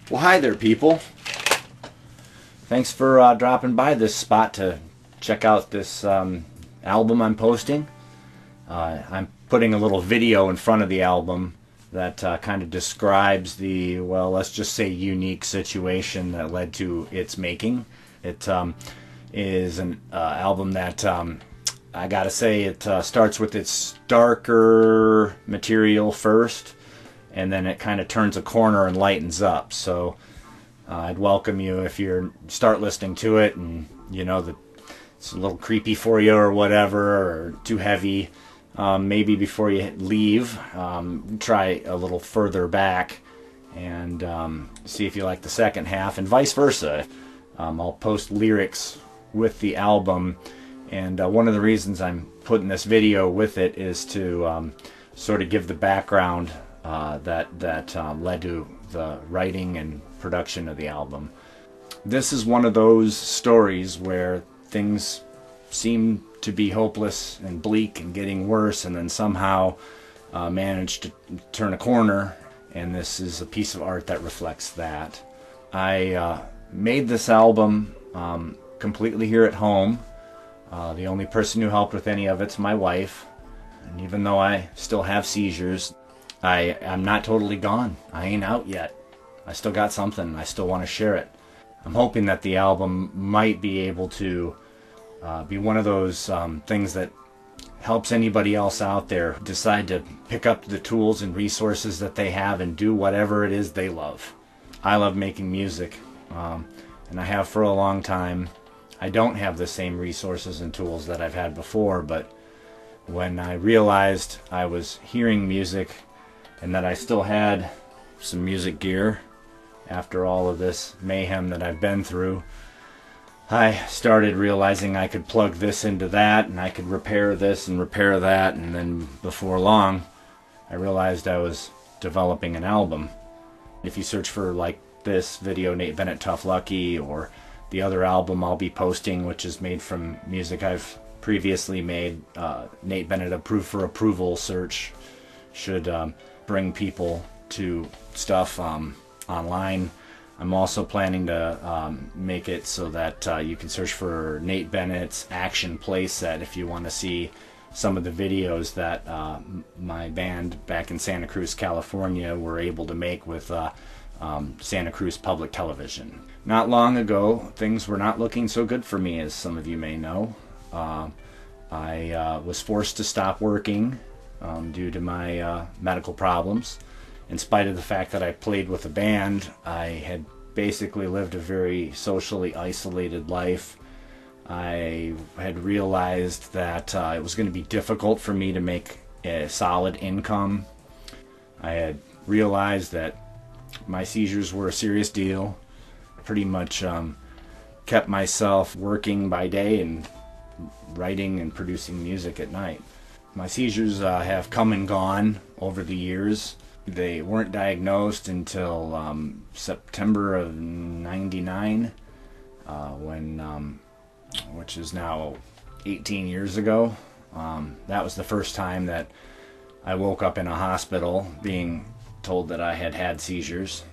Well, hi there, people. Thanks for dropping by this spot to check out this album I'm posting. I'm putting a little video in front of the album that kind of describes the, well, let's just say unique situation that led to its making. It is an album that I gotta say it starts with its darker material first, and then it kind of turns a corner and lightens up. So I'd welcome you if you start listening to it and you know that it's a little creepy for you or whatever, or too heavy. Maybe before you leave, try a little further back and see if you like the second half, and vice versa. I'll post lyrics with the album, and one of the reasons I'm putting this video with it is to sort of give the background that led to the writing and production of the album. This is one of those stories where things seem to be hopeless and bleak and getting worse, and then somehow managed to turn a corner, and this is a piece of art that reflects that. I made this album completely here at home. The only person who helped with any of it's my wife, and even though I still have seizures, I'm not totally gone. I ain't out yet. I still got something. I still want to share it. I'm hoping that the album might be able to be one of those things that helps anybody else out there decide to pick up the tools and resources that they have and do whatever it is they love. I love making music, and I have for a long time. I don't have the same resources and tools that I've had before, but when I realized I was hearing music and that I still had some music gear after all of this mayhem that I've been through, I started realizing I could plug this into that, and I could repair this and repair that, and then before long I realized I was developing an album. If you search for like this video, Nate Bennett Tough Lucky, or the other album I'll be posting, which is made from music I've previously made, Nate Bennett Approved for Approval search should bring people to stuff online. I'm also planning to make it so that you can search for Nate Bennett's Action Playset if you want to see some of the videos that my band back in Santa Cruz, California were able to make with Santa Cruz Public Television. Not long ago, things were not looking so good for me, as some of you may know. I was forced to stop working due to my medical problems. In spite of the fact that I played with a band, I had basically lived a very socially isolated life. I had realized that it was going to be difficult for me to make a solid income. I had realized that my seizures were a serious deal. I pretty much kept myself working by day and writing and producing music at night. My seizures have come and gone over the years. They weren't diagnosed until September of '99, which is now 18 years ago. That was the first time that I woke up in a hospital being told that I had had seizures.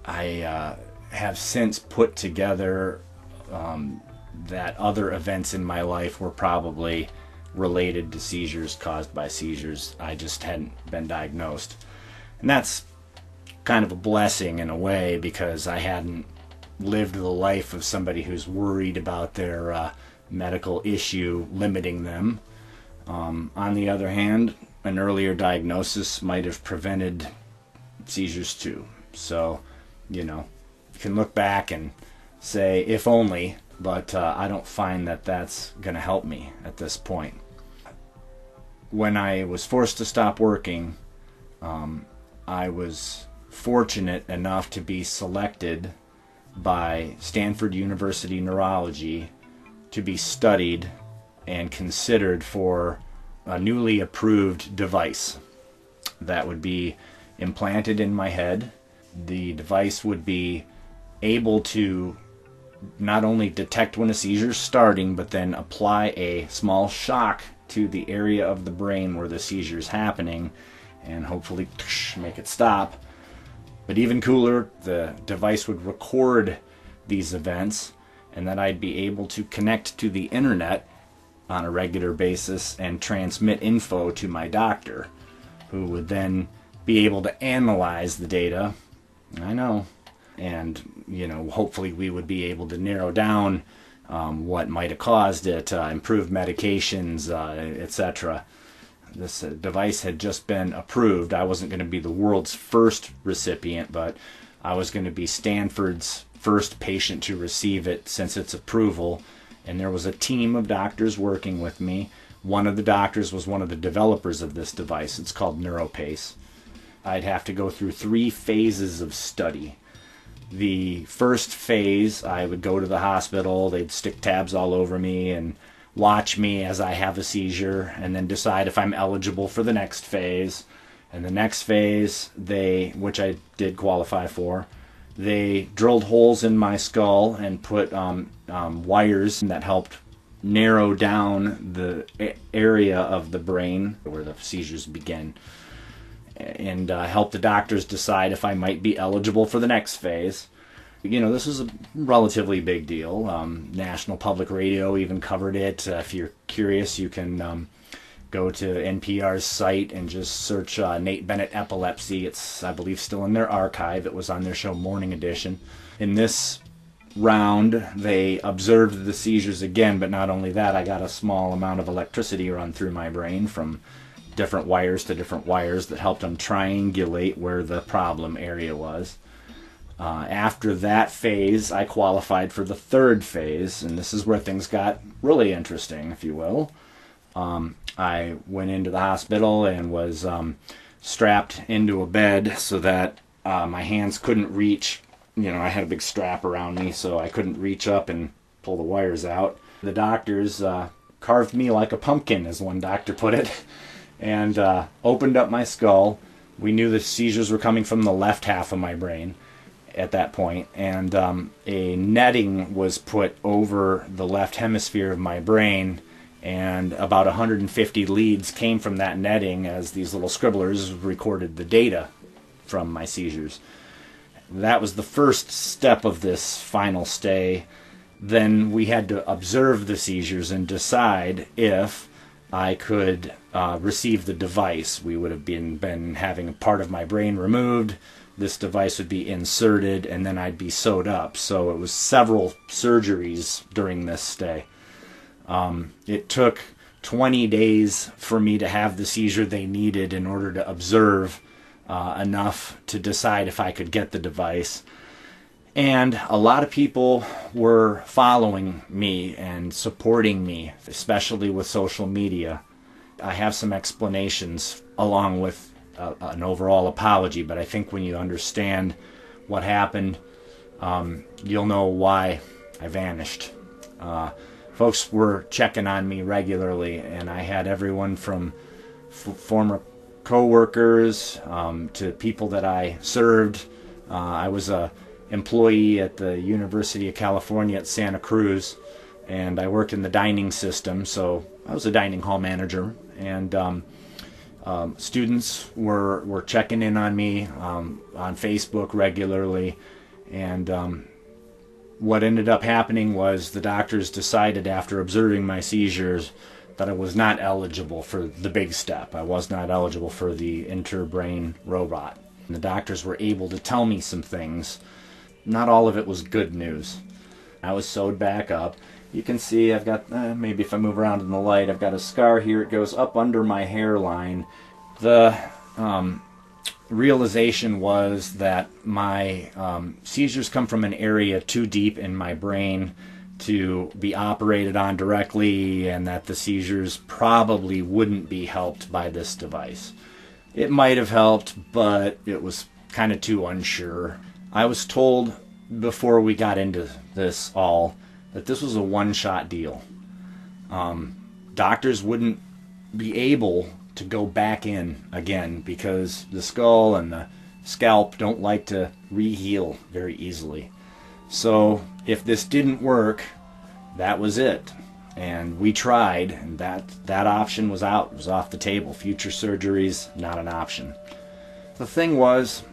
I have since put together that other events in my life were probably related to seizures, caused by seizures. I just hadn't been diagnosed. And that's kind of a blessing in a way, because I hadn't lived the life of somebody who's worried about their medical issue limiting them. On the other hand, an earlier diagnosis might have prevented seizures too. So, you know, you can look back and say, if only, but I don't find that that's going to help me at this point. When I was forced to stop working, I was fortunate enough to be selected by Stanford University Neurology to be studied and considered for a newly approved device that would be implanted in my head. The device would be able to not only detect when a seizure is starting, but then apply a small shock to the area of the brain where the seizure is happening and hopefully make it stop. But even cooler, the device would record these events, and then I'd be able to connect to the internet on a regular basis and transmit info to my doctor, who would then be able to analyze the data. I know. And, hopefully we would be able to narrow down what might have caused it, improve medications, etc. This device had just been approved. I wasn't going to be the world's first recipient, but I was going to be Stanford's first patient to receive it since its approval. And there was a team of doctors working with me. One of the doctors was one of the developers of this device. It's called NeuroPace. I'd have to go through 3 phases of study. The first phase, I would go to the hospital, they'd stick tabs all over me and watch me as I have a seizure, and then decide if I'm eligible for the next phase. And the next phase, which I did qualify for, they drilled holes in my skull and put wires that helped narrow down the area of the brain where the seizures begin, and help the doctors decide if I might be eligible for the next phase. This is a relatively big deal. National Public Radio even covered it. If you're curious, you can go to NPR's site and just search Nate Bennett-album. It's, I believe, still in their archive. It was on their show Morning Edition. In this round, they observed the seizures again, but not only that, I got a small amount of electricity run through my brain from different wires to different wires that helped them triangulate where the problem area was. After that phase, I qualified for the third phase, and this is where things got really interesting, if you will. I went into the hospital and was strapped into a bed so that my hands couldn't reach. I had a big strap around me, so I couldn't reach up and pull the wires out. The doctors carved me like a pumpkin, as one doctor put it, and opened up my skull. We knew the seizures were coming from the left half of my brain at that point, and a netting was put over the left hemisphere of my brain, and about 150 leads came from that netting as these little scribblers recorded the data from my seizures. That was the first step of this final stay. Then we had to observe the seizures and decide if I could receive the device. We would have been having a part of my brain removed. This device would be inserted, and then I'd be sewed up. So it was several surgeries during this stay. It took 20 days for me to have the seizure they needed in order to observe enough to decide if I could get the device. And a lot of people were following me and supporting me, especially with social media. I have some explanations along with an overall apology, but I think when you understand what happened, you'll know why I vanished. Folks were checking on me regularly, and I had everyone from former co-workers to people that I served. I was a employee at the University of California at Santa Cruz, and I worked in the dining system, so I was a dining hall manager, and students were checking in on me on Facebook regularly, and what ended up happening was the doctors decided after observing my seizures that I was not eligible for the big step. I was not eligible for the interbrain robot. And the doctors were able to tell me some things. Not all of it was good news. I was sewed back up. You can see I've got, maybe if I move around in the light, I've got a scar here. It goes up under my hairline. The realization was that my seizures come from an area too deep in my brain to be operated on directly, and that the seizures probably wouldn't be helped by this device. It might have helped, but it was kind of too unsure. I was told before we got into this all that this was a one-shot deal. Doctors wouldn't be able to go back in again because the skull and the scalp don't like to re-heal very easily. So if this didn't work, that was it. And we tried, and that option was out. It was off the table. Future surgeries, not an option. The thing was,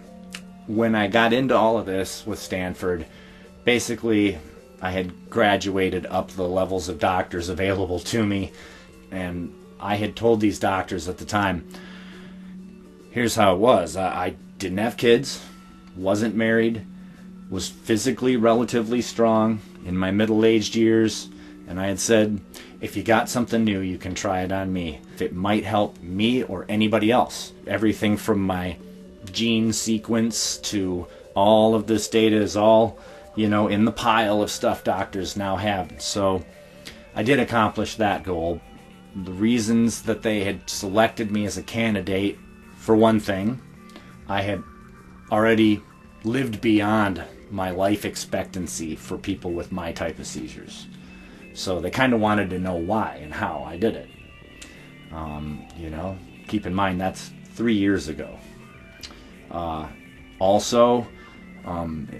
when I got into all of this with Stanford, basically I had graduated up the levels of doctors available to me, and I had told these doctors at the time, here's how it was. I didn't have kids, wasn't married, was physically relatively strong in my middle-aged years, and I had said, if you got something new, you can try it on me. If it might help me or anybody else. Everything from my gene sequence to all of this data is all, in the pile of stuff doctors now have. So I did accomplish that goal. The reasons that they had selected me as a candidate, for one thing, I had already lived beyond my life expectancy for people with my type of seizures. So they kind of wanted to know why and how I did it. Keep in mind that's 3 years ago. Also,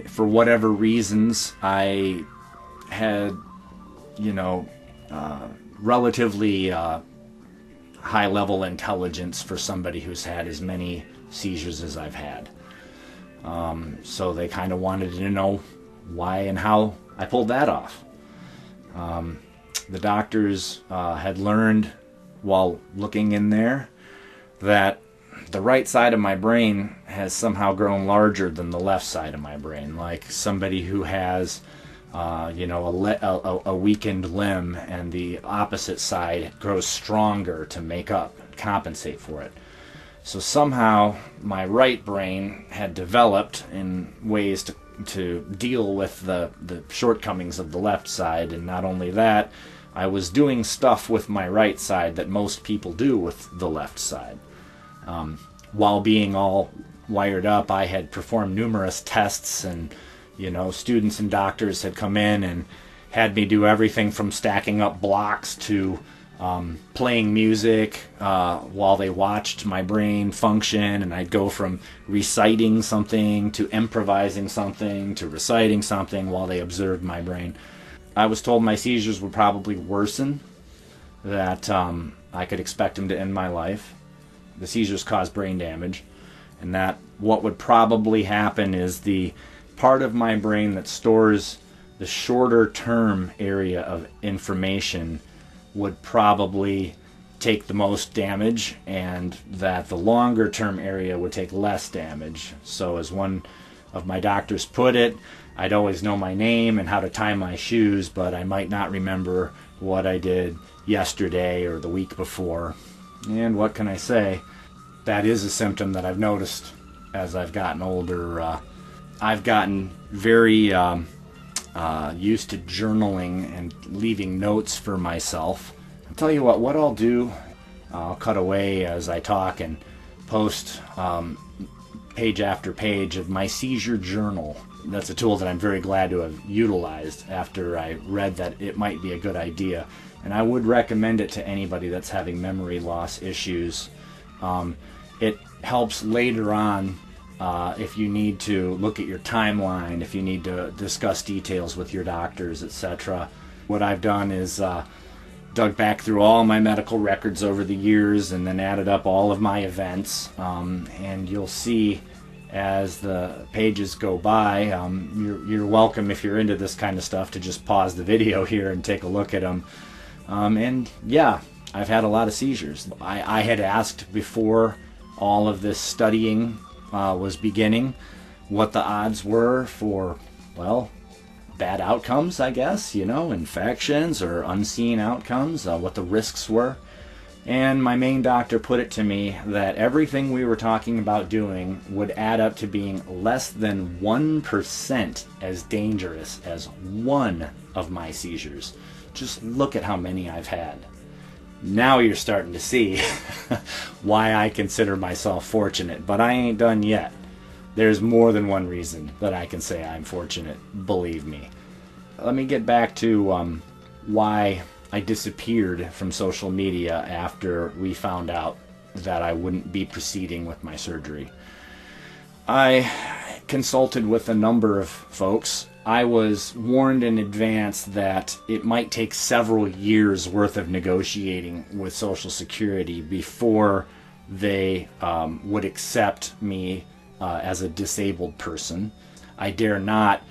for whatever reasons, I had, relatively high-level intelligence for somebody who's had as many seizures as I've had. So they kind of wanted to know why and how I pulled that off. The doctors had learned while looking in there that the right side of my brain has somehow grown larger than the left side of my brain, like somebody who has a weakened limb and the opposite side grows stronger to compensate for it. So somehow my right brain had developed in ways to deal with the shortcomings of the left side, and not only that, I was doing stuff with my right side that most people do with the left side. While being all wired up, I had performed numerous tests, and students and doctors had come in and had me do everything from stacking up blocks to playing music while they watched my brain function, and I'd go from reciting something to improvising something to reciting something while they observed my brain. I was told my seizures would probably worsen, that I could expect them to end my life. The seizures cause brain damage, and that what would probably happen is the part of my brain that stores the shorter term area of information would probably take the most damage, and that the longer term area would take less damage. So as one of my doctors put it, I'd always know my name and how to tie my shoes, but I might not remember what I did yesterday or the week before. And what can I say? That is a symptom that I've noticed as I've gotten older. I've gotten very used to journaling and leaving notes for myself. I'll tell you what I'll do, I'll cut away as I talk and post page after page of my seizure journal. That's a tool that I'm very glad to have utilized after I read that it might be a good idea. And I would recommend it to anybody that's having memory loss issues. It helps later on if you need to look at your timeline, if you need to discuss details with your doctors, etc. What I've done is dug back through all my medical records over the years and then added up all of my events. And you'll see as the pages go by, you're welcome, if you're into this kind of stuff, to just pause the video here and take a look at them. And yeah, I've had a lot of seizures. I had asked before all of this studying was beginning what the odds were for, bad outcomes, I guess, infections or unseen outcomes, what the risks were. And my main doctor put it to me that everything we were talking about doing would add up to being less than 1% as dangerous as one of my seizures. Just look at how many I've had. Now you're starting to see why I consider myself fortunate, but I ain't done yet. There's more than one reason that I can say I'm fortunate, believe me. Let me get back to why I disappeared from social media after we found out that I wouldn't be proceeding with my surgery. I consulted with a number of folks. I was warned in advance that it might take several years worth of negotiating with Social Security before they would accept me as a disabled person. I dare not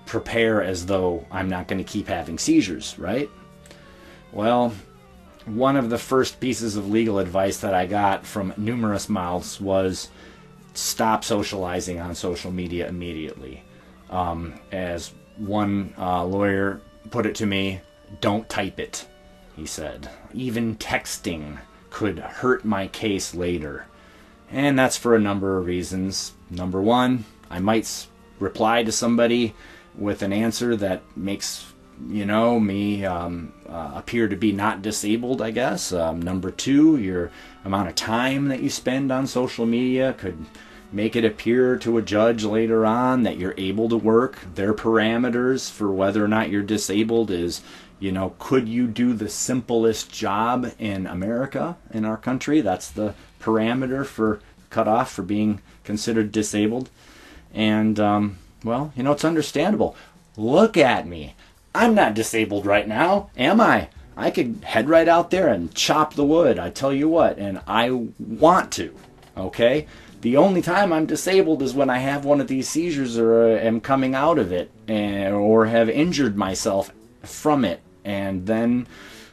prepare as though I'm not going to keep having seizures, right? Well, one of the first pieces of legal advice that I got from numerous mouths was stop socializing on social media immediately. As one lawyer put it to me, don't type it, he said. Even texting could hurt my case later. And that's for a number of reasons. Number one, I might reply to somebody with an answer that makes, me appear to be not disabled, I guess. Number two, your amount of time that you spend on social media could make it appear to a judge later on that you're able to work. Their parameters for whether or not you're disabled is, could you do the simplest job in America, in our country? That's the parameter for cutoff for being considered disabled. And, it's understandable. Look at me. I'm not disabled right now, am I? I could head right out there and chop the wood, I tell you what, and I want to, okay? The only time I'm disabled is when I have one of these seizures or am coming out of it or have injured myself from it. And then,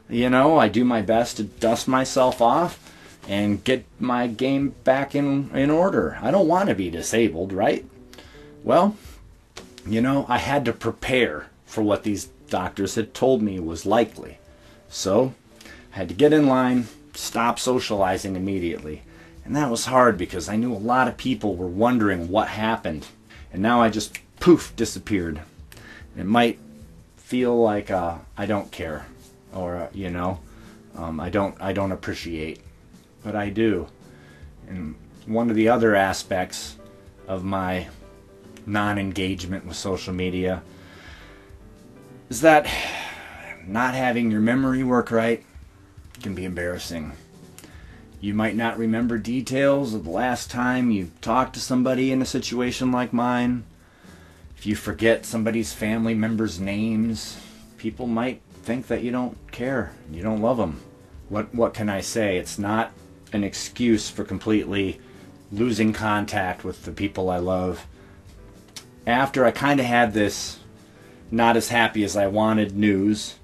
I do my best to dust myself off and get my game back in order. I don't want to be disabled, right? Well, I had to prepare for what these doctors had told me was likely. So I had to get in line, stop socializing immediately. And that was hard because I knew a lot of people were wondering what happened. And now I just poof disappeared. It might feel like I don't care or I don't appreciate, but I do. And one of the other aspects of my non-engagement with social media is that not having your memory work right can be embarrassing. You might not remember details of the last time you talked to somebody in a situation like mine. If you forget somebody's family members' names, people might think that you don't care, you don't love them. What can I say? It's not an excuse for completely losing contact with the people I love. After I kind of had this not as happy as I wanted news,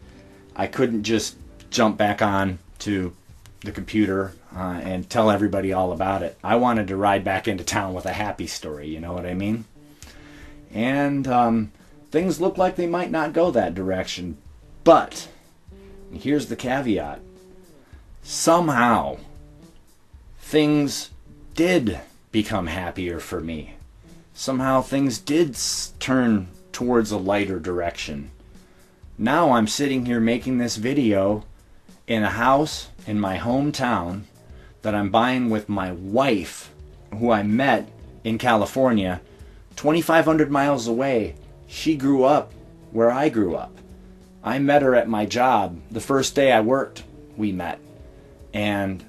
I couldn't just jump back on to the computer and tell everybody all about it. I wanted to ride back into town with a happy story, you know what I mean? And things look like they might not go that direction. But here's the caveat. Somehow, things did become happier for me. Somehow things did turn towards a lighter direction. Now I'm sitting here making this video in a house in my hometown that I'm buying with my wife, who I met in California, 2,500 miles away. She grew up where I grew up. I met her at my job. The first day I worked, we met. And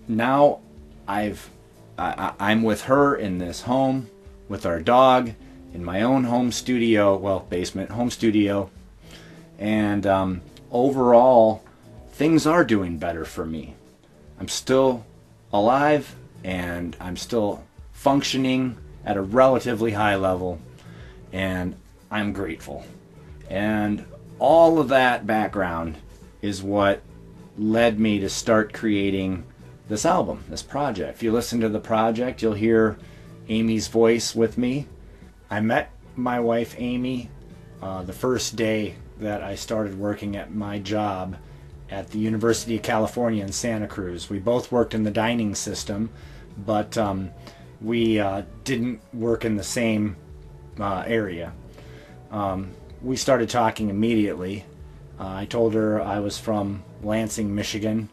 now I'm with her in this home, with our dog, in my own home studio, basement, home studio. And overall, things are doing better for me. I'm still alive, and I'm still functioning at a relatively high level, and I'm grateful. And all of that background is what led me to start creating this album, this project. If you listen to the project, you'll hear Amy's voice with me. I met my wife Amy the first day that I started working at my job at the University of California in Santa Cruz. We both worked in the dining system, but we didn't work in the same area. We started talking immediately. I told her I was from Lansing, Michigan,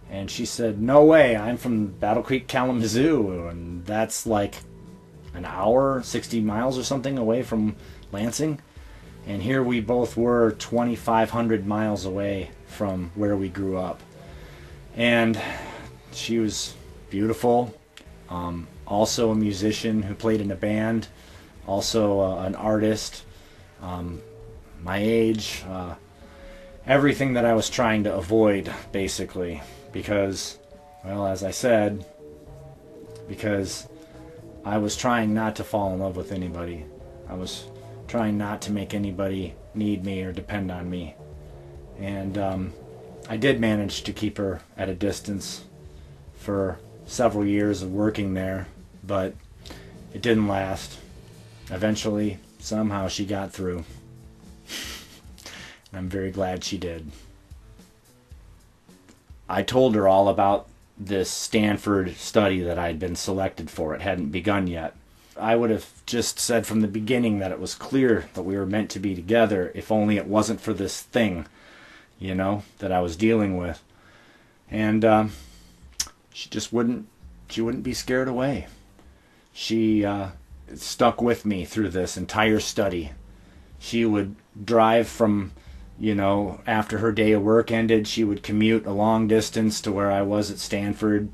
and she said, "No way, I'm from Battle Creek, Kalamazoo," and that's like an hour, 60 miles or something away from Lansing. And here we both were 2,500 miles away from where we grew up. And she was beautiful, also a musician who played in a band, also an artist, my age, everything that I was trying to avoid, basically, because, well, as I said, because I was trying not to fall in love with anybody. I was trying not to make anybody need me or depend on me. And I did manage to keep her at a distance for several years of working there, but it didn't last. Eventually, somehow she got through. I'm very glad she did. I told her all about this Stanford study that I'd been selected for. It hadn't begun yet. I would have just said from the beginning that it was clear that we were meant to be together, if only it wasn't for this thing, you know, that I was dealing with. And she just wouldn't be scared away. She stuck with me through this entire study. She would drive from, you know, after her day of work ended, she would commute a long distance to where I was at Stanford,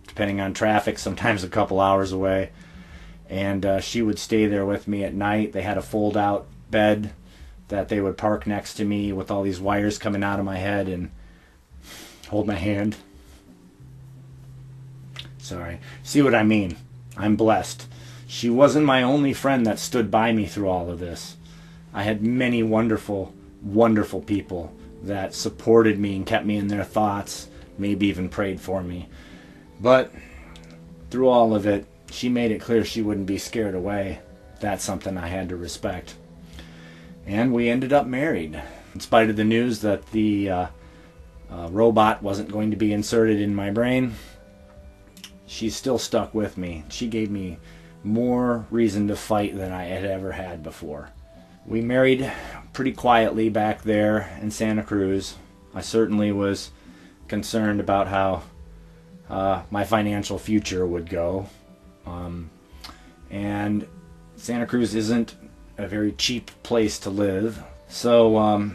depending on traffic, sometimes a couple hours away. And she would stay there with me at night. They had a fold-out bed that they would park next to me with all these wires coming out of my head and hold my hand. Sorry. See what I mean? I'm blessed. She wasn't my only friend that stood by me through all of this. I had many wonderful, wonderful people that supported me and kept me in their thoughts, maybe even prayed for me. But through all of it, she made it clear she wouldn't be scared away. That's something I had to respect. And we ended up married, in spite of the news that the robot wasn't going to be inserted in my brain. She still stuck with me. She gave me more reason to fight than I had ever had before. We married pretty quietly back there in Santa Cruz. I certainly was concerned about how my financial future would go. And Santa Cruz isn't a very cheap place to live. So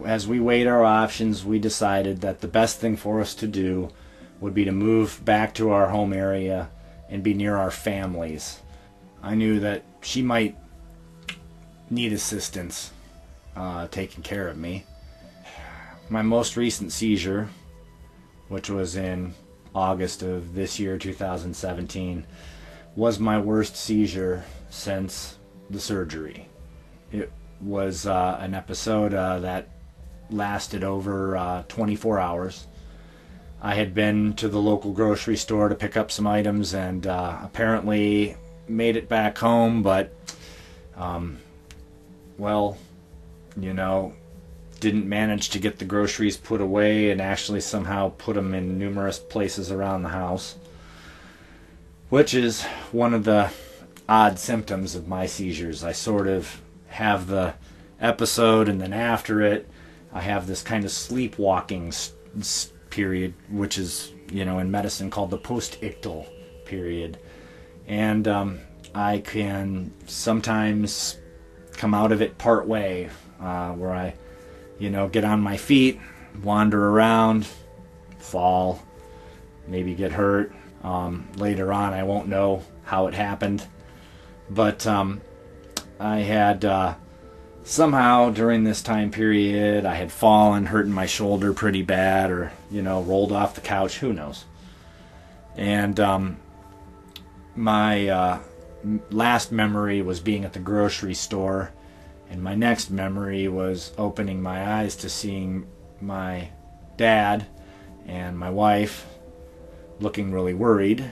as we weighed our options, we decided that the best thing for us to do would be to move back to our home area and be near our families. I knew that she might need assistance taking care of me. My most recent seizure, which was in August of this year, 2017, was my worst seizure since the surgery. It was an episode that lasted over 24 hours. I had been to the local grocery store to pick up some items and apparently made it back home, but well, you know, didn't manage to get the groceries put away and actually somehow put them in numerous places around the house, which is one of the odd symptoms of my seizures. I sort of have the episode, and then after it I have this kind of sleepwalking period, which is, you know, in medicine called the post-ictal period. And I can sometimes come out of it part way, where I, you know, get on my feet, wander around, fall, maybe get hurt. Later on, I won't know how it happened. But I had somehow during this time period, I had fallen, hurting my shoulder pretty bad, or, you know, rolled off the couch, who knows. And my last memory was being at the grocery store, and my next memory was opening my eyes to seeing my dad and my wife looking really worried.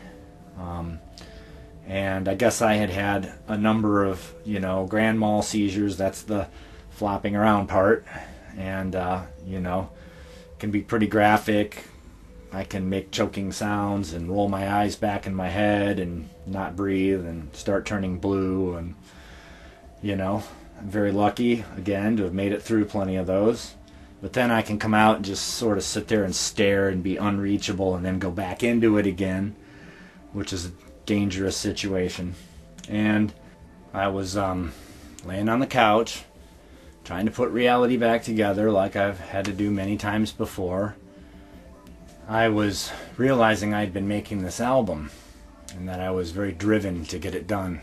And I guess I had had a number of, you know, grand mal seizures. That's the flopping around part. And, you know, can be pretty graphic. I can make choking sounds and roll my eyes back in my head and not breathe and start turning blue. And, you know, I'm very lucky, again, to have made it through plenty of those. But then I can come out and just sort of sit there and stare and be unreachable and then go back into it again, which is a dangerous situation. And I was laying on the couch trying to put reality back together like I've had to do many times before. I was realizing I'd been making this album and that I was very driven to get it done.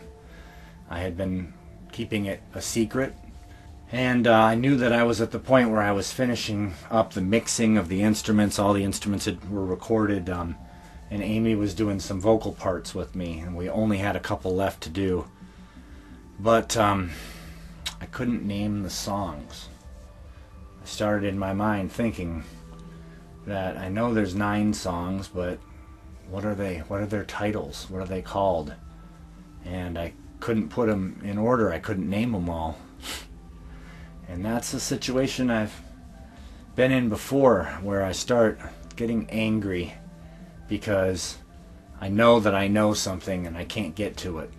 I had been keeping it a secret, and I knew that I was at the point where I was finishing up the mixing of the instruments. All the instruments were recorded, and Amy was doing some vocal parts with me, and we only had a couple left to do. But I couldn't name the songs. I started in my mind thinking that I know there's 9 songs, but what are they? What are their titles? What are they called? And I couldn't put them in order. I couldn't name them all. And that's a situation I've been in before, where I start getting angry because I know that I know something and I can't get to it.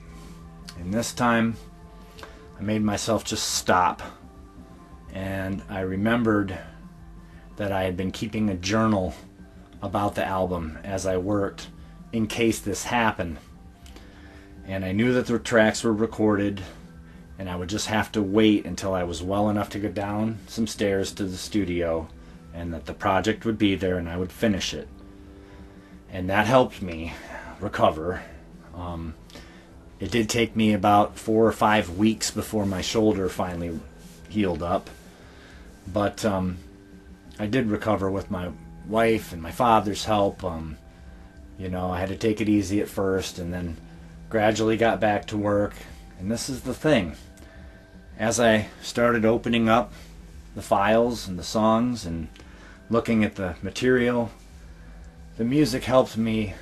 And this time I made myself just stop, and I remembered that I had been keeping a journal about the album as I worked in case this happened. And I knew that the tracks were recorded, and I would just have to wait until I was well enough to go down some stairs to the studio, and that the project would be there and I would finish it. And that helped me recover. It did take me about 4 or 5 weeks before my shoulder finally healed up, but I did recover with my wife and my father's help. You know, I had to take it easy at first and then gradually got back to work. And this is the thing. As I started opening up the files and the songs and looking at the material, the music helped me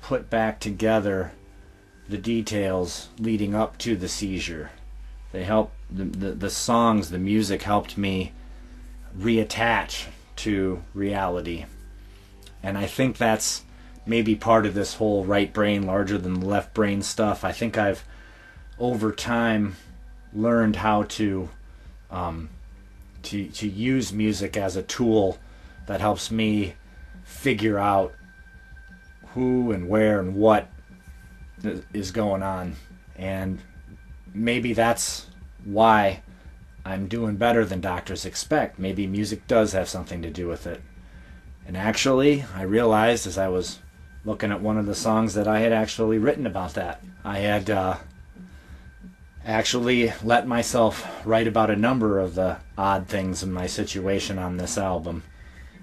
put back together the details leading up to the seizure. They helped, the songs, the music helped me reattach to reality. And I think that's maybe part of this whole right brain larger than the left brain stuff. I think I've over time learned how to use music as a tool that helps me figure out who and where and what is going on. And maybe that's why I'm doing better than doctors expect. Maybe music does have something to do with it. And actually, I realized as I was looking at one of the songs that I had actually written about that. I had actually let myself write about a number of the odd things in my situation on this album.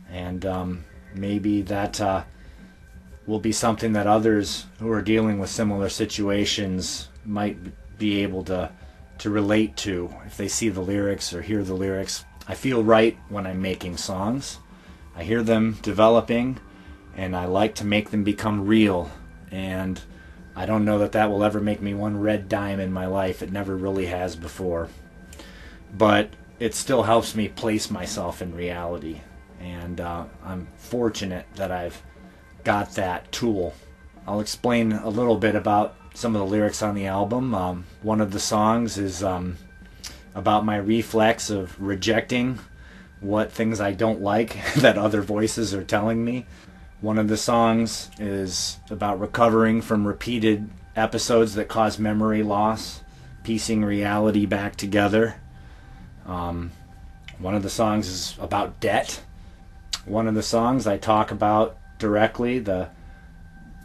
And maybe that will be something that others who are dealing with similar situations might be able to relate to if they see the lyrics or hear the lyrics. I feel right when I'm making songs. I hear them developing, and I like to make them become real. And I don't know that that will ever make me one red dime in my life. It never really has before. But it still helps me place myself in reality. And I'm fortunate that I've got that tool. I'll explain a little bit about some of the lyrics on the album. One of the songs is about my reflex of rejecting what things I don't like that other voices are telling me. One of the songs is about recovering from repeated episodes that cause memory loss, piecing reality back together. One of the songs is about debt. One of the songs I talk about directly the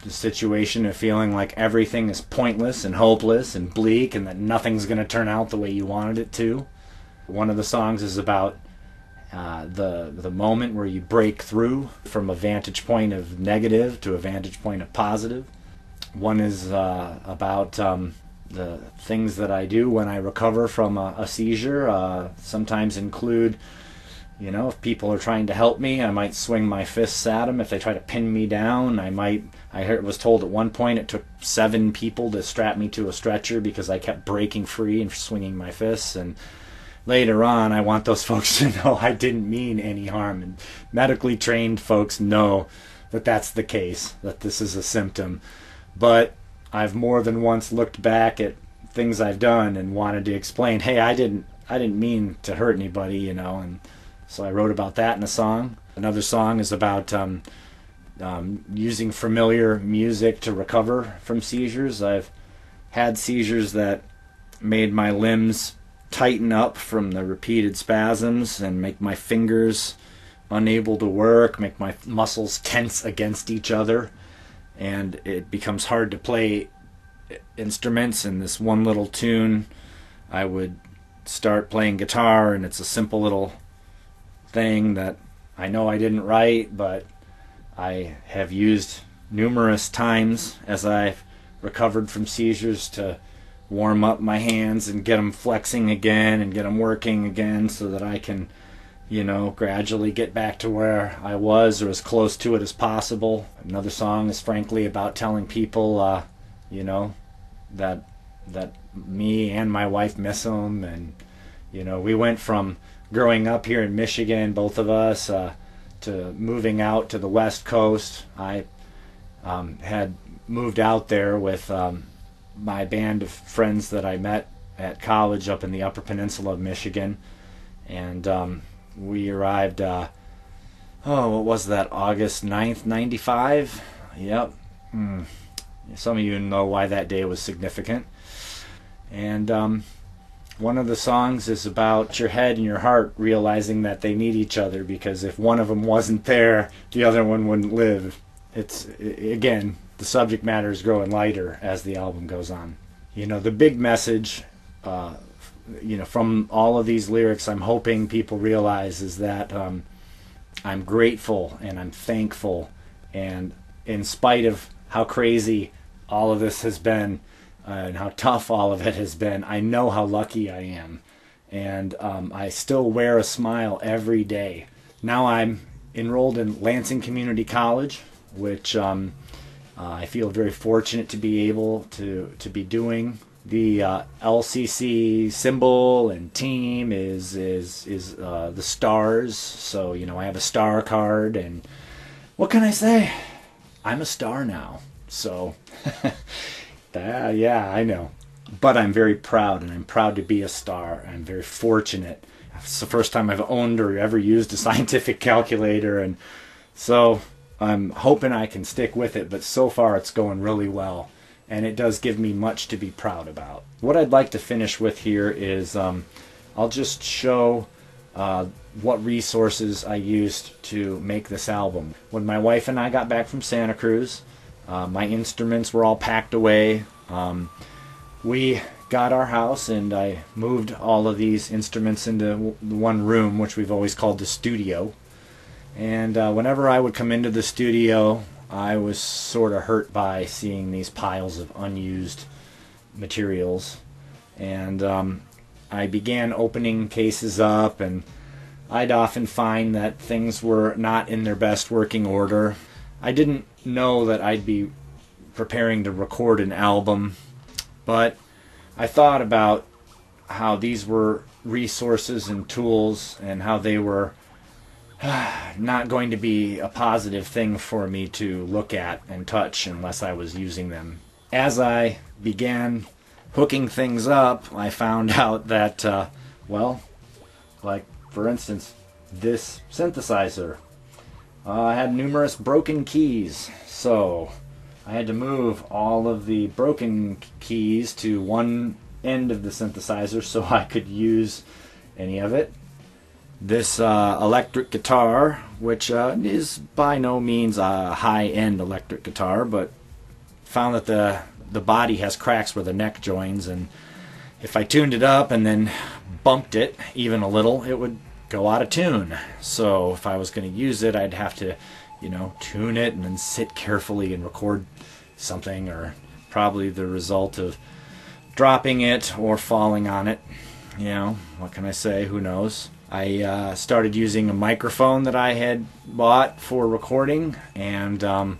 situation of feeling like everything is pointless and hopeless and bleak and that nothing's going to turn out the way you wanted it to. One of the songs is about the moment where you break through from a vantage point of negative to a vantage point of positive. One is about the things that I do when I recover from a seizure. Sometimes include, you know, if people are trying to help me, I might swing my fists at them. If they try to pin me down, I was told at one point it took 7 people to strap me to a stretcher because I kept breaking free and swinging my fists. And later on, I want those folks to know I didn't mean any harm. And medically trained folks know that that's the case, that this is a symptom. But I've more than once looked back at things I've done and wanted to explain, hey, I didn't mean to hurt anybody, you know. And so I wrote about that in a song. Another song is about using familiar music to recover from seizures. I've had seizures that made my limbs tighten up from the repeated spasms and make my fingers unable to work, make my muscles tense against each other, and it becomes hard to play instruments. In this one little tune, I would start playing guitar, and it's a simple little thing that I know I didn't write, but I have used numerous times as I've recovered from seizures to warm up my hands and get them flexing again and get them working again so that I can, gradually get back to where I was or as close to it as possible. Another song is frankly about telling people, that me and my wife miss them. And, we went from growing up here in Michigan, both of us, to moving out to the West Coast. I had moved out there with my band of friends that I met at college up in the Upper Peninsula of Michigan. And we arrived, what was that, August 9th, 95? Yep. Some of you know why that day was significant. And one of the songs is about your head and your heart realizing that they need each other, because if one of them wasn't there, the other one wouldn't live. Again, the subject matter is growing lighter as the album goes on. The big message, from all of these lyrics, I'm hoping people realize is that I'm grateful and I'm thankful. And in spite of how crazy all of this has been and how tough all of it has been, I know how lucky I am. And I still wear a smile every day. Now I'm enrolled in Lansing Community College, which I feel very fortunate to be able to be doing. The LCC symbol and team is the stars. So I have a star card, and what can I say? I'm a star now. So yeah, I know. But I'm very proud, and I'm proud to be a star. I'm very fortunate. It's the first time I've owned or ever used a scientific calculator, and so I'm hoping I can stick with it, but so far it's going really well, and it does give me much to be proud about. What I'd like to finish with here is I'll just show what resources I used to make this album. When my wife and I got back from Santa Cruz, my instruments were all packed away. We got our house, and I moved all of these instruments into one room, which we've always called the studio. And whenever I would come into the studio, I was sort of hurt by seeing these piles of unused materials. And I began opening cases up, and I'd often find that things were not in their best working order. I didn't know that I'd be preparing to record an album, but I thought about how these were resources and tools and how they were not going to be a positive thing for me to look at and touch unless I was using them. As I began hooking things up, I found out that, like for instance, this synthesizer had numerous broken keys, so I had to move all of the broken keys to one end of the synthesizer so I could use any of it. This electric guitar, which is by no means a high-end electric guitar, but found that the body has cracks where the neck joins, and if I tuned it up and then bumped it even a little, it would go out of tune. So if I was going to use it, I'd have to, tune it and then sit carefully and record something, or probably the result of dropping it or falling on it. What can I say? Who knows? I started using a microphone that I had bought for recording, and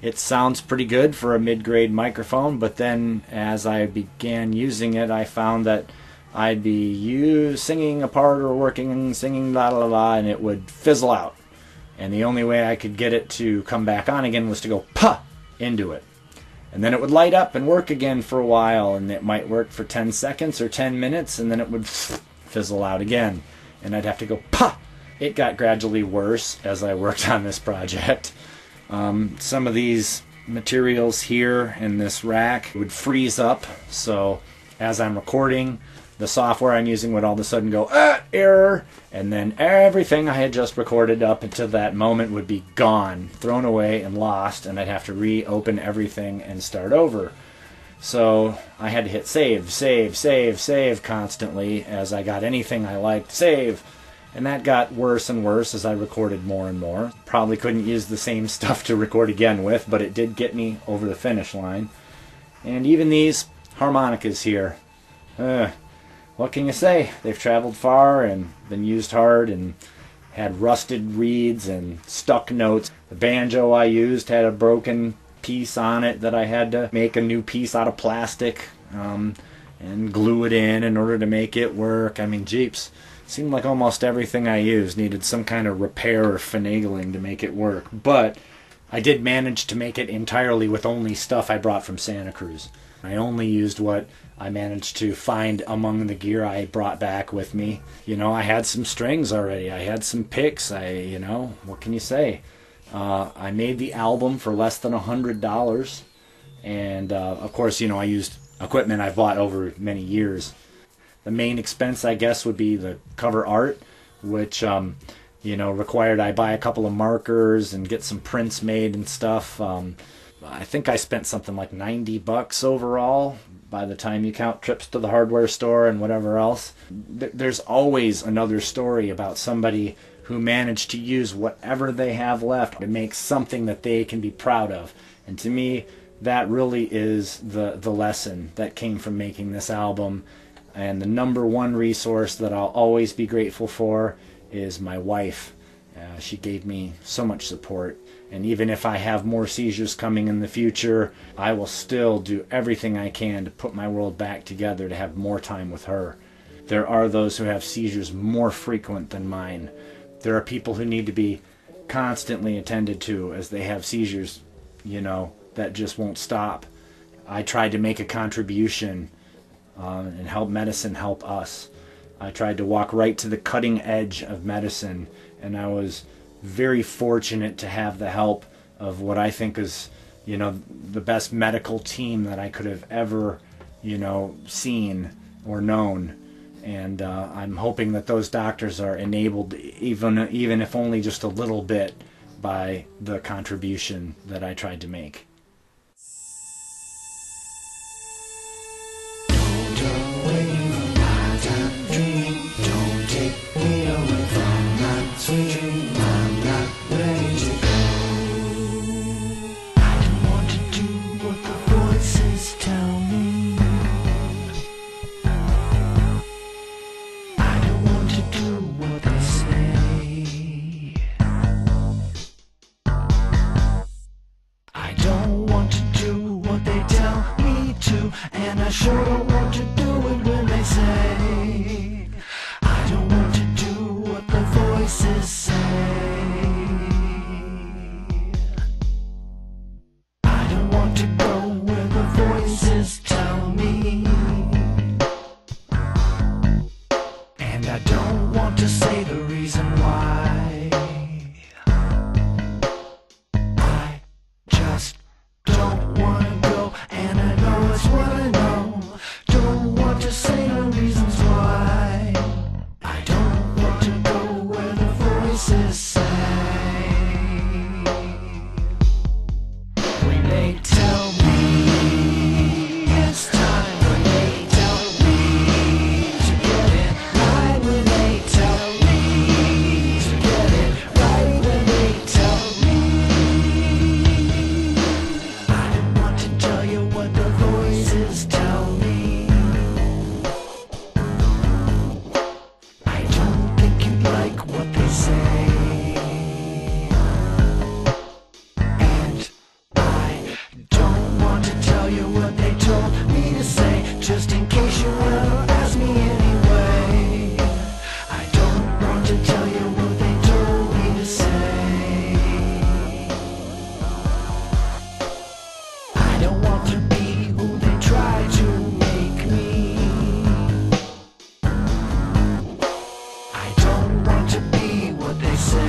it sounds pretty good for a mid-grade microphone, but then as I began using it, I found that I'd be singing a part or singing la la la, and it would fizzle out. And the only way I could get it to come back on again was to go "puh" into it. And then it would light up and work again for a while, and it might work for 10 seconds or 10 minutes, and then it would fizzle out again. And I'd have to go "puh." It got gradually worse as I worked on this project. Some of these materials here in this rack would freeze up, so as I'm recording, the software I'm using would all of a sudden go, error, and then everything I had just recorded up until that moment would be gone, thrown away and lost, and I'd have to reopen everything and start over. So I had to hit save, save, save, save constantly as I got anything I liked, save. And that got worse and worse as I recorded more and more. Probably couldn't use the same stuff to record again with, but it did get me over the finish line. And even these harmonicas here, what can you say? They've traveled far and been used hard and had rusted reeds and stuck notes. The banjo I used had a broken piece on it that I had to make a new piece out of plastic and glue it in order to make it work. I mean, jeeps. Seemed like almost everything I used needed some kind of repair or finagling to make it work. But I did manage to make it entirely with only stuff I brought from Santa Cruz. I only used what I managed to find among the gear I brought back with me. You know, I had some strings already. I had some picks. What can you say? I made the album for less than $100. And, of course, I used equipment I've bought over many years. The main expense, I guess, would be the cover art, which, required I buy a couple of markers and get some prints made and stuff. I think I spent something like $90 overall by the time you count trips to the hardware store and whatever else. There's always another story about somebody who managed to use whatever they have left to make something that they can be proud of. And to me, that really is the lesson that came from making this album. And the number one resource that I'll always be grateful for is my wife. She gave me so much support. And even if I have more seizures coming in the future, I will still do everything I can to put my world back together to have more time with her. There are those who have seizures more frequent than mine. There are people who need to be constantly attended to as they have seizures, that just won't stop. I tried to make a contribution and help medicine help us. I tried to walk right to the cutting edge of medicine, and I was very fortunate to have the help of what I think is, the best medical team that I could have ever, seen or known. And I'm hoping that those doctors are enabled, even if only just a little bit, by the contribution that I tried to make. Sure don't want to do it when they say. I don't want to do what the voices say. I don't want to go where the voices tell me. And I don't want to say the reason why. I just don't want to go, and I know it's what I know. Say no reasons why. I don't want to go where the voices say. When they tell me it's time, when they tell me to get it right, when they tell me to get it right, when they tell me, I don't want to tell you what the voices tell me. What they say, and I don't want to tell you what they told me to say, just in case you will ask me anyway. I don't want to tell you what they told me to say. I don't want to be who they try to make me. They say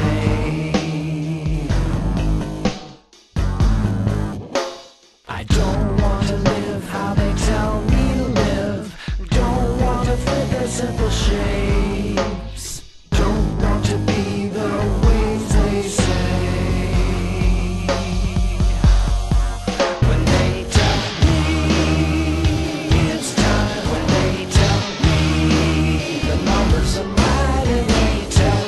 I don't want to live how they tell me to live. Don't want to fit their simple shapes. Don't want to be the ways they say. When they tell me it's time, when they tell me the numbers are mine, and they tell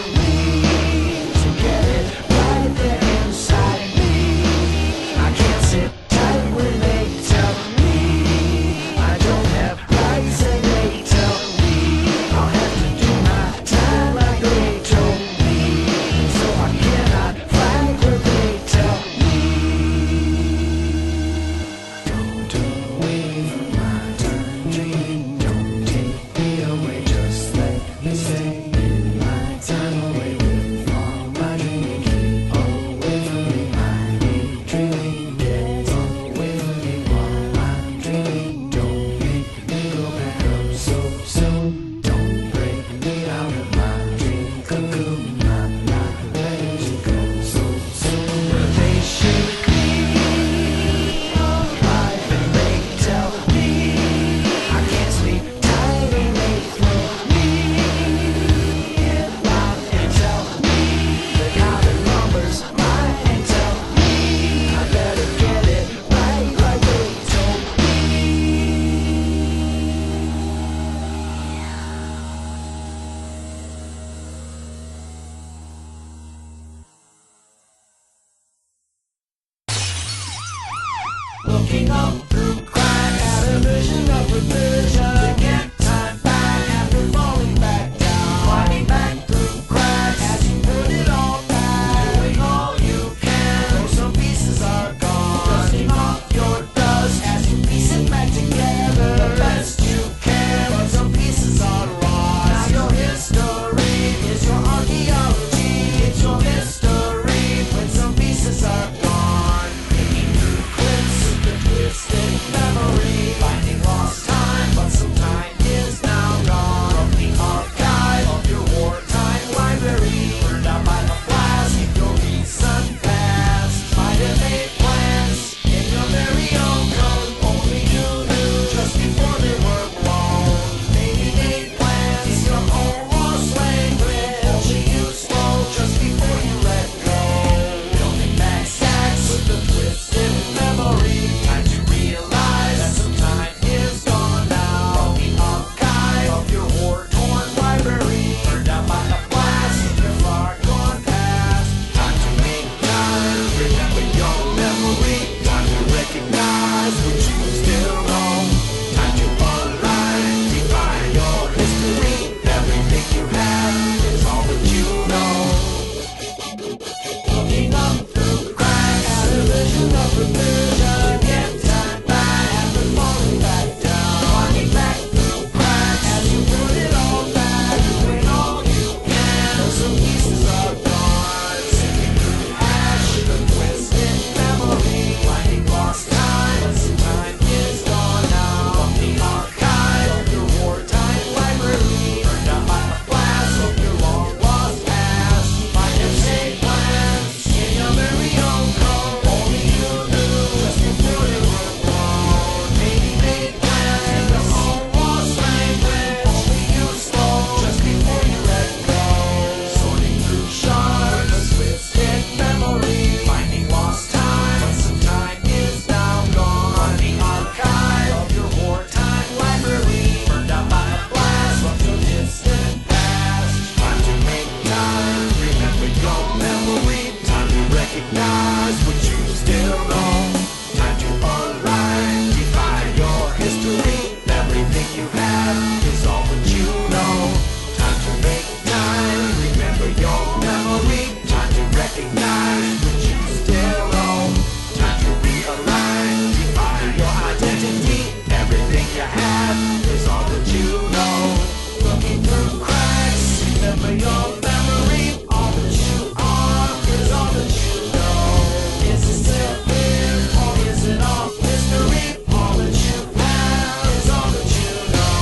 Looking up through cracks at a vision of revision. To get time back after falling back down. Climbing back through cracks as you put it all back. Doing all you can, though some pieces are gone. Dusting off your dust as you piece it back together. The best you can, but some pieces are lost. Now your history is your archaeology. It's your mystery when some pieces are gone. Digging through clips with the twisted memory. Finding lost time, but some time is now gone. From the archive of your wartime library. Burned out by the blast in your recent past. Might have made plans in your very own code. Only you knew just before they were blown. Maybe made plans in your own lost language. Only you spoke just before you let go. Building back stacks with the twisted memory. Time to realize that some time is gone now. From the archive of your war-torn library. Burned out by the blast in your far gone past. Time to make time, remember your memory. Time to recognize what you still know. Time to align, define your history. Everything you have is all that you know. Looking up through cracks at a vision of revision. To get time back after falling back down. Climbing back through cracks as you put it all back. Doing all you can, though some pieces are gone. Sifting through ash with a twisted memory. Finding lost time, but some time is gone now. From the archive of your wartime library. Burned out by the blast of your long lost past. Might have saved plans in your very own code. Only you knew just before they were blown. Maybe made plans in your own lost language. Only you spoke just before you let go. Sorting through shards of twisted memory. Finding lost time, but some time is now gone. From the archive of your wartime library. Burned out by a blast of your distant past. Time to make time, remember your memory. Time to recognize what you still know. Time to align, define your history. Everything you have is all that you know. Time to make time, remember your memory. Time to recognize what you still know. Time to realign, define your identity. Everything you have is all that you know. Looking through cracks, remember your memory. All that you are is all that you know. Is it still here, or is it all mystery? All that you have is all that you know.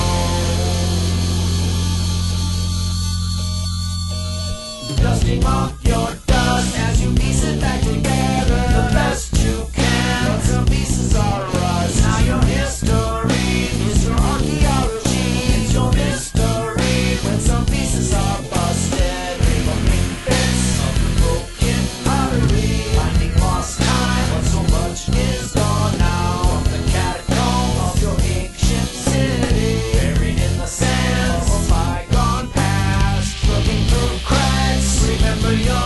Dusting off your dust as you piece it back together. The best you can, but some pieces are rust. Now your history is your archaeology. It's your mystery when some pieces are busted. Removing bits of the broken pottery. Finding lost time, but so much is gone now. From the catacomb of your ancient city. Buried in the sands of a bygone past. Looking through cracks, remember your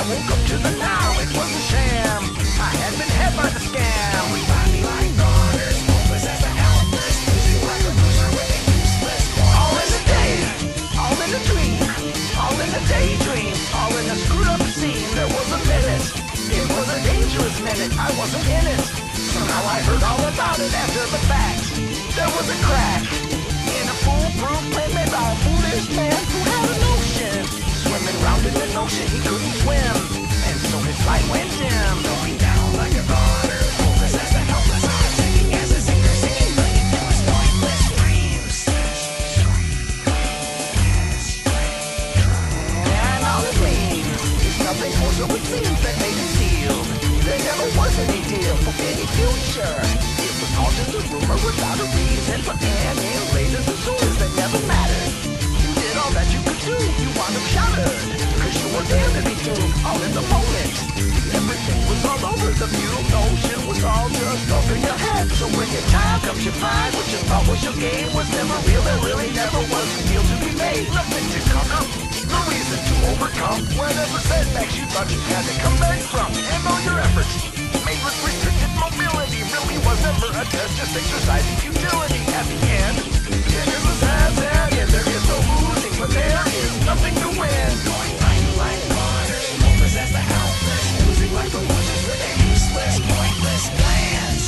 woke up to the now, it was a sham. I had been had by the scam. We find me like daughters, hopeless as the helpless, losing like a loser with a useless voice. All in the day, all in the dream, all in the daydream, all in the screwed up scene. There was a minute, it was a dangerous minute, I wasn't in it. Somehow I heard all about it after the fact. There was a crack in a foolproof plan made by a foolish man who had a notion. Swimming round in an ocean he couldn't swim, and so his light went dim. Going down like a otter, hopeless as the helpless are, taking as a singer, singing like it was pointless dreams. And all it means is nothing more, so it seems that made it sealed. There never was any deal for any future. It was all just a rumor without a reason, but annihilated the source that never mattered. You did all that you could do, you wound up shattered, cause you were there to be doomed, all in the moment. Everything was all over, the futile notion was all just over your head. So when your time comes, you find what you thought was your game was never real, there really never was a deal to be made. Nothing to conquer, no reason to overcome whatever setbacks you thought you had to come back from. And all your efforts made with restricted mobility really was never a test, just exercising futility at the end. It is a sad, sad end. There is no losing, but there is nothing to win. Going like waters, hopeless as the helpless, losing like the losers with their useless, pointless plans.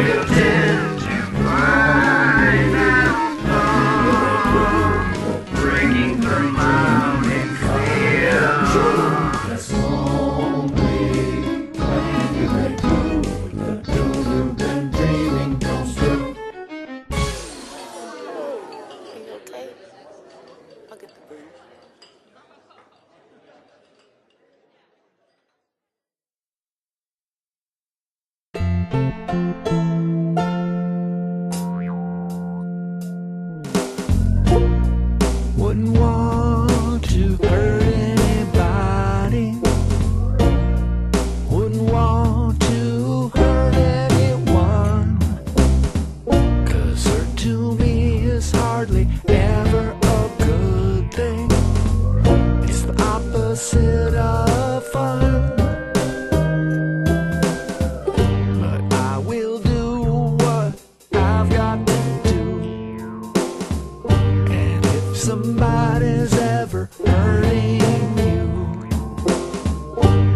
tend to find out love breaking through mountain fear. That's only when you let go, the dream you've been dreaming comes true. Are you okay? I'll get the broom. Wouldn't want to hurt anybody. Wouldn't want to hurt anyone. 'Cause hurt to me is hardly ever a good thing. It's the opposite of fun. But I will do what I've got to do. And if somebody's ever hurting you,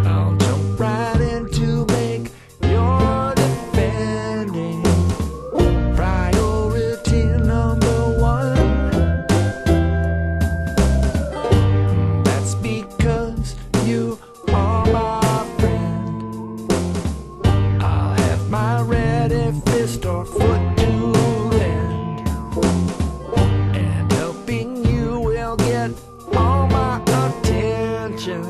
I'll jump right in to make your defending priority number one. That's because you are my friend. I'll have my ready fist or foot to lend, and helping you will get all my attention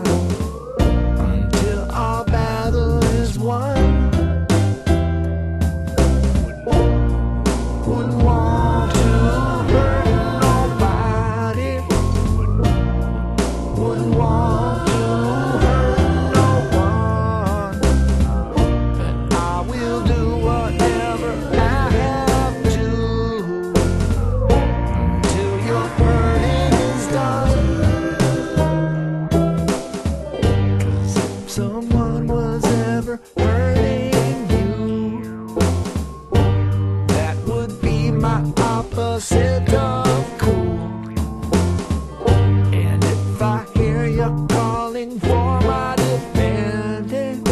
until our battle is won. Wouldn't want to hurt nobody. Wouldn't want to hurt no one. But I will do whatever I have to until your hurting is done. 'Cause if someone was ever hurting you, that would be my opposite of cool. And if I hear you calling for my defending,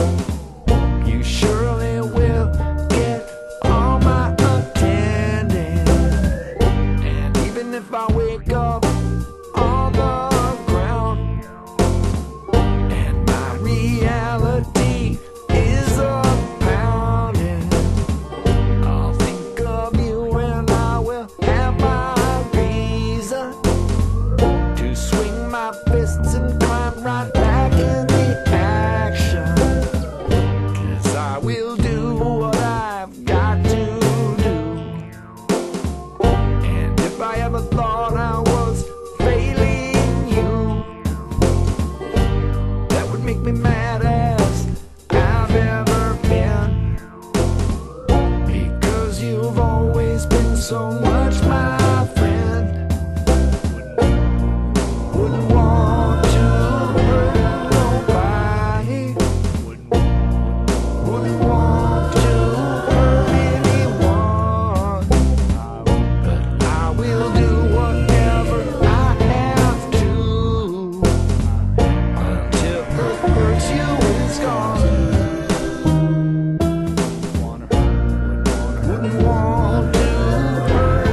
you surely will get all my attending. And even if I wake up on the ground and my reality is a pounding, I'll think of you and I will have my reason to swing my fists and climb right back in the action. 'Cause I will do what I've got to do. And if I ever thought I was failing you, that would make me mad as I've ever been. Because you've always been so much my friend. Wouldn't want to hurt nobody. Wouldn't want to hurt anyone. But I will do whatever I have to until hurt hurts you is gone. Wouldn't want to hurt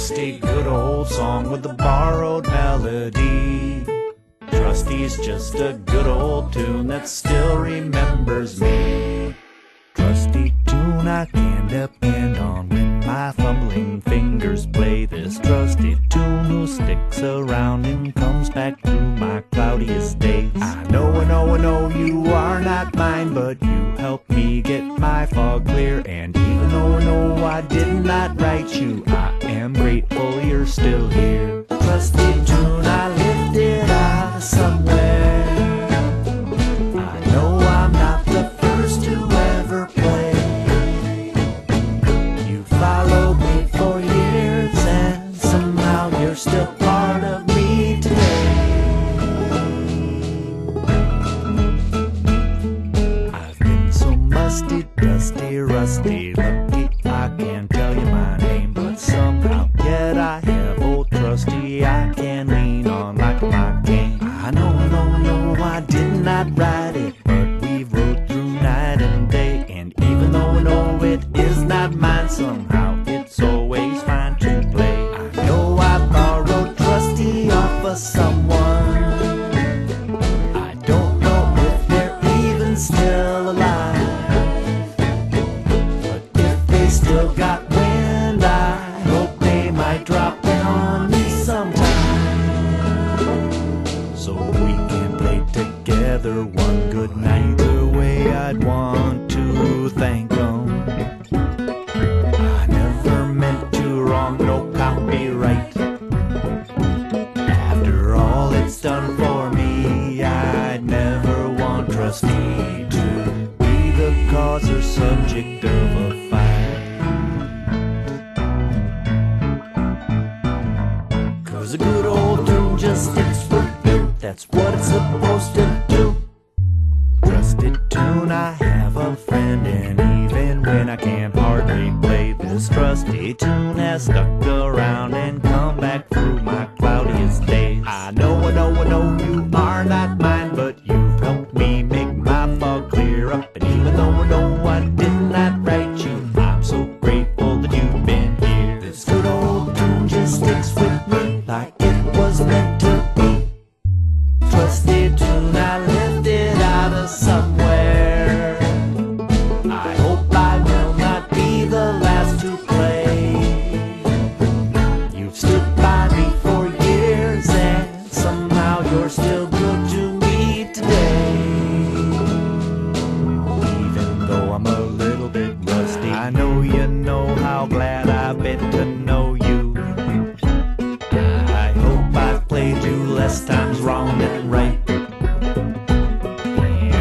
trusty good old song with a borrowed melody. Trusty's just a good old tune that still remembers me. Trusty tune I can depend on when my fumbling fingers play this trusty tune who sticks around and comes back through my cloudiest days. I know you are not mine, but you helped me get my fog clear. And even though I know I did not write you, I am grateful you're still here. Trusty tune I lifted out of somewhere. I know I'm not the first to ever play. You followed me for years and somehow you're still part of me today. I've been so musty, dusty, rusty, lucky I can't tell you my name, but somehow yet I have old trusty I can lean on like my cane. I know I did not write it, but we've rode through night and day. And even though I know it is not mine, somehow it's always fine to play. I know I borrowed trusty off of someone. I don't know if they're even still alive, but if they still got wind, I hope they might drop in on me sometime, so we can play together one good night. Either way I'd want to thank them. I never meant to wrong, no copyright. After all it's done for me, I'd never want Trusty to be the cause or subject of a fight. 'Cause a good old tune just sticks for you, that's what it's supposed to do. Trusted tune, I have a friend, and even when I can't hardly play, this trusty tune has stuck around and come back through my cloudiest days. I know you are not mine, but you've helped me make my fog clear up. And even though I know I did not write you, I'm so grateful that you've been here. This good old tune just sticks with me like it was meant to be. Trusted tune, I left it out of somewhere. I hope I will not be the last to play. You've stood by me for years and somehow you're still good to me today. Even though I'm a little bit rusty, I know you know how glad I've been to know you. I hope I've played you less times wrong than right.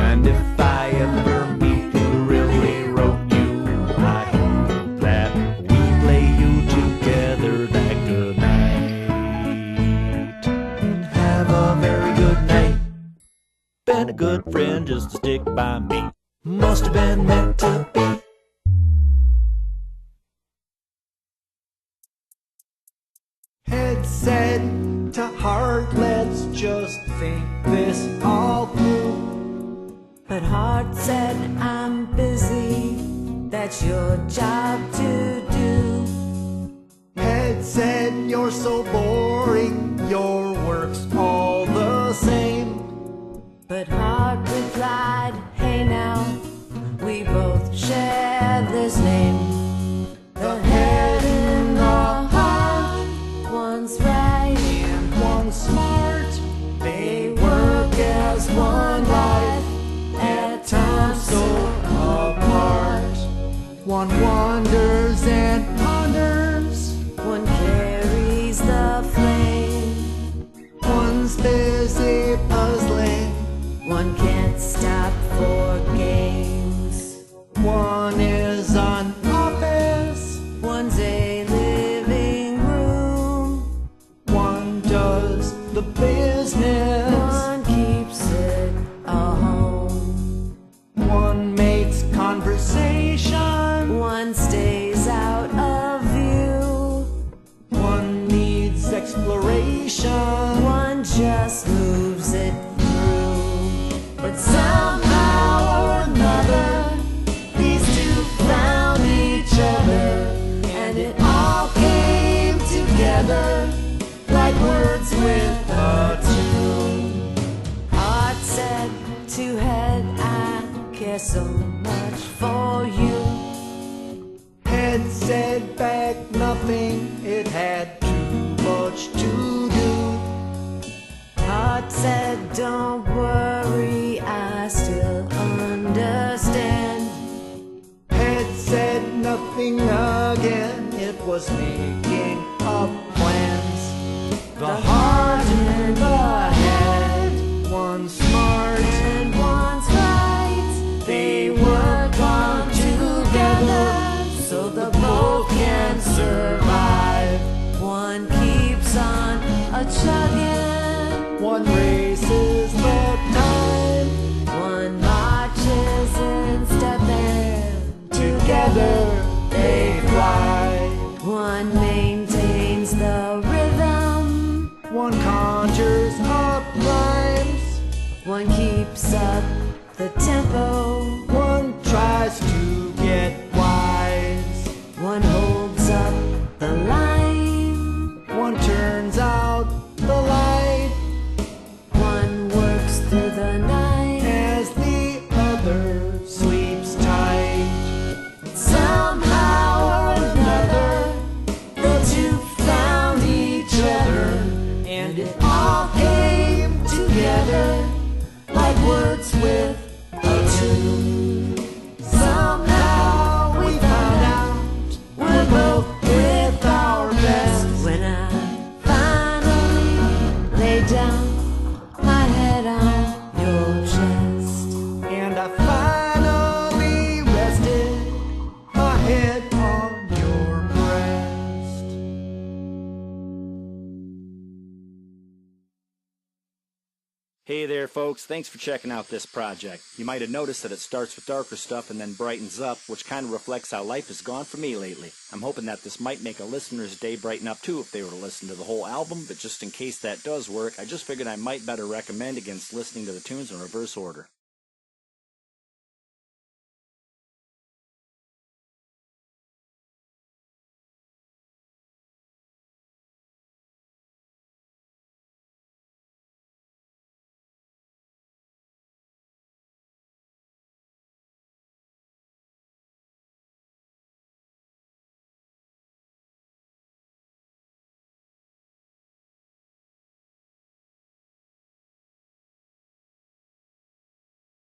And if I ever meet who really wrote you, I hope that we play you together that good night. Have a very good night. Been a good friend just to stick by me. Must have been meant to be. Head said to heart, let's just think this all through. But heart said, I'm busy, that's your job to do. Head said, you're so boring, your work's all the same. But heart replied, hey now, we both share this name. The head and the heart, one's right And one's smart, they work as one life, at times so apart. one wonders and ponders, One carries the flame, one's busy puzzling, one can't stop for games. one is an office, One's a living room, one does the business, one keeps it a home. one makes conversation, One stays out of view, one needs exploration, one just moves it through. But somehow or another, these two found each other, and it all came together. with a tune. Heart said to head, I care so much for you. Head said back nothing, it had too much to do. Heart said, don't worry, I still understand. Head said nothing again, it was making up plans. The heart and the head, one's smart And one's right, they work on together so the both can survive. One keeps on a-chugging, one races the time. one marches in step, and Together they fly. one maintains the rhythm, One conjures up rhymes. one keeps up the tempo, One tries to get wise. one holds up the line, One turns out the light one works through the night. as the other sleeps tight. Somehow or another, the two found each other, and it all came together like words with a tune. Somehow we found out we're both with our best. When I finally lay down my head on your chest, And I finally rested my head on your breast. Hey there, folks. Thanks for checking out this project. You might have noticed that it starts with darker stuff and then brightens up, which kind of reflects how life has gone for me lately. I'm hoping that this might make a listener's day brighten up too if they were to listen to the whole album, but just in case that does work, I just figured I might better recommend against listening to the tunes in reverse order.